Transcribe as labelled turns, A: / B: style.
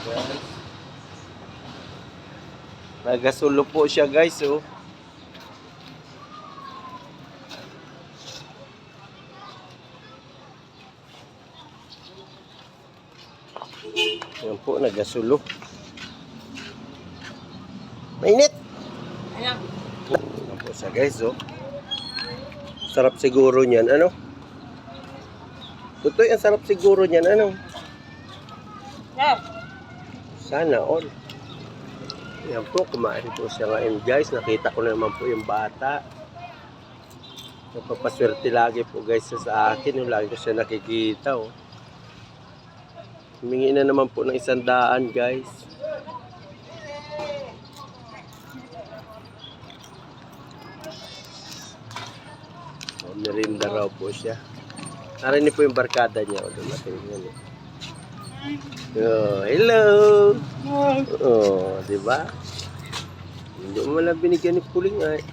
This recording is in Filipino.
A: Yan. Nagasulo po siya guys, oh. Yan po, nagasulo. Mainit!
B: Ayan.
A: Yan po siya guys, oh. Sarap siguro niyan, ano? Tutoy, ang sarap siguro niyan, ano?
B: Yes.
A: Sana all. Yan po, kumain po siya ngayon guys. Nakita ko na naman po yung bata. Napapaswerte lagi po guys sa akin. Yung lagi ko siya nakikita, oh. Humingi na naman po ng 100 guys. Oh, merinda raw po siya. Narinig po yung barkada niya. Oh, dumating yun, eh. Oh, hello! Oh, di ba? Hindi mo lang binigyan ni Puling ay.